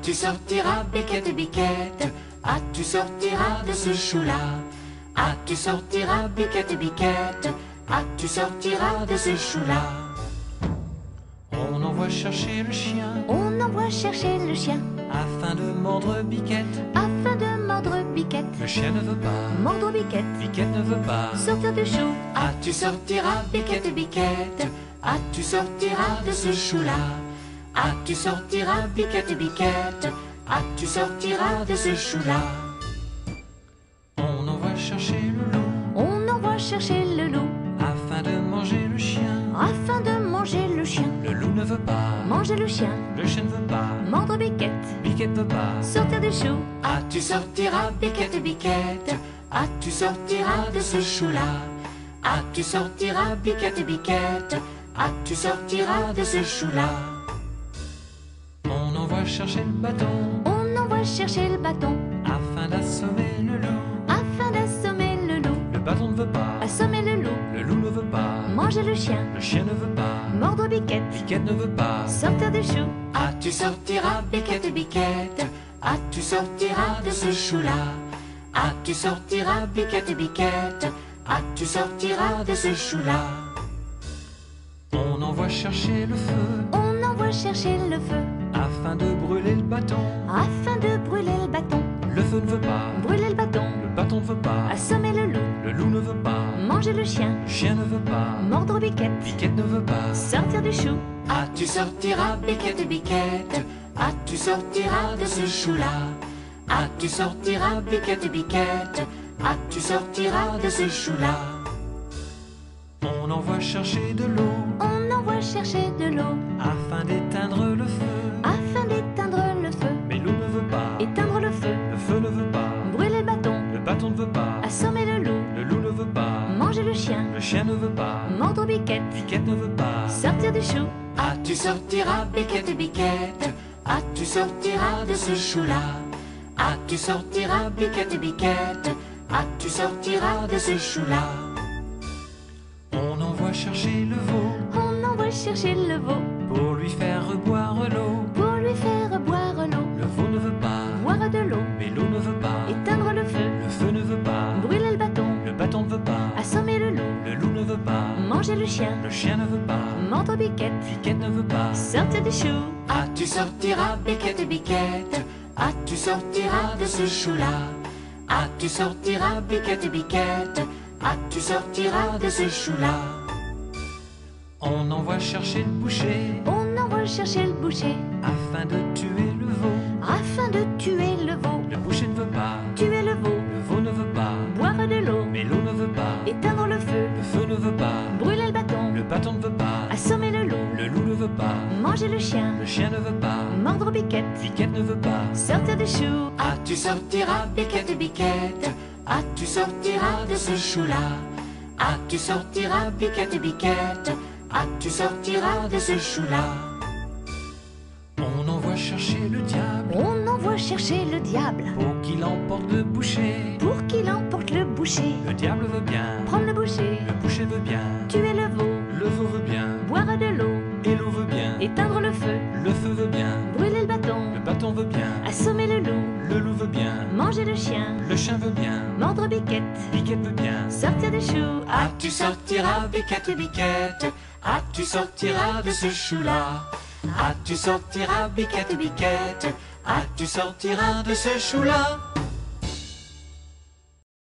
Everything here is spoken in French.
tu sortiras, Biquette, Biquette? Ah, tu sortiras de ce chou-là? Ah, tu sortiras, Biquette, Biquette? Ah, tu sortiras de ce chou-là? On envoie chercher le chien On envoie chercher le chien afin de mordre Biquette. afin de mordre Biquette. Le chien ne veut pas, Mordre Biquette, Biquette ne veut pas. sortir du chou. Ah, tu sortiras, Biquette, Biquette? Ah, tu sortiras de ce chou-là? Ah, tu sortiras, Biquette, Biquette? Ah, tu sortiras de ce chou-là? On envoie chercher le loup On envoie chercher le loup afin de manger le chien. afin de manger le chien. Le loup ne veut pas, Manger le chien, le chien ne veut pas, mordre Biquette, Biquette ne veut pas. sortir du chou. Ah, tu sortiras, Biquette, Biquette? Ah, tu sortiras de ce chou-là? Ah, tu sortiras, Biquette, Biquette? Ah, tu sortiras de ce chou-là? On envoie chercher le bâton On envoie chercher le bâton afin d'assommer le loup. afin d'assommer le loup. Le bâton ne veut pas, Assommer le loup, le loup ne veut pas, manger le chien, le chien ne veut pas, mordre Biquette, Biquette ne veut pas. sortir du chou. Ah, tu sortiras, Biquette, Biquette? Ah, tu sortiras de ce chou-là? Ah, tu sortiras, Biquette, Biquette? Ah, tu sortiras de ce chou-là? On envoie chercher le feu On envoie chercher le feu afin de brûler le bâton. afin de brûler le bâton. Le feu ne veut pas, Brûler le bâton, le bâton ne veut pas, assommer le loup, le loup ne veut pas, manger le chien, le chien ne veut pas, mordre Biquette, Biquette ne veut pas. sortir du chou. Ah, tu sortiras, Biquette, Biquette? Ah, tu sortiras de ce chou-là? Ah, tu sortiras, Biquette, Biquette? Ah, tu sortiras de ce chou-là? On envoie chercher de l'eau On envoie chercher de l'eau afin d'éteindre le feu. afin d'éteindre le feu. Mais l'eau ne veut pas, Éteindre le feu, le feu ne veut pas, brûler le bâton, le bâton ne veut pas, assommer le loup, le loup ne veut pas, manger le chien, le chien ne veut pas, mordre Biquette, Biquette ne veut pas. sortir du chou. Ah, tu sortiras, Biquette, Biquette? Ah, tu sortiras de ce chou-là? Ah, tu sortiras, Biquette, Biquette? Ah, tu sortiras de ce chou-là? On envoie chercher le veau On envoie chercher le veau pour lui faire boire l'eau. pour lui faire boire l'eau. Le veau ne veut pas, Boire de l'eau, mais l'eau ne veut pas, éteindre le feu, le feu ne veut pas, brûler le bâton, le bâton ne veut pas, assommer le loup, le loup ne veut pas, manger le chien, le chien ne veut pas, mordre Biquette, Biquette ne veut pas. sortir du chou. Ah, tu sortiras, Biquette, Biquette? Ah, tu sortiras de ce chou-là? Ah, tu sortiras, Biquette, Biquette? Ah, tu sortiras de ce chou-là? On envoie chercher le boucher On envoie chercher le boucher afin de tuer le veau. afin de tuer le veau. Le boucher ne veut pas, Tuer le veau, le veau ne veut pas, boire de l'eau, mais l'eau ne veut pas, éteindre le feu, le feu ne veut pas, brûler le bâton, le bâton ne veut pas, assommer le loup, le loup ne veut pas, manger le chien, le chien ne veut pas, mordre Biquette, Biquette ne veut pas. sortir du chou. Ah, tu sortiras, Biquette, Biquette? Ah, tu sortiras de ce chou-là? Ah, tu sortiras, Biquette, Biquette? Ah, tu sortiras de ce chou-là? On envoie chercher le diable On envoie chercher le diable pour qu'il emporte le boucher. pour qu'il emporte le boucher. Le diable veut bien, Prendre le boucher, le boucher veut bien, tuer le veau, le veau veut bien, boire de l'eau, et l'eau veut bien, éteindre le feu, le feu veut bien, brûler le bâton, le bâton veut bien, assommer le loup, le loup veut bien, manger le chien, le chien veut bien, mordre Biquette, Biquette veut bien. sortir du chou. Ah, tu sortiras, Biquette, Biquette? Ah, tu sortiras de ce chou-là? Ah, tu sortiras, Biquette, Biquette? Ah, tu sortiras de ce chou-là?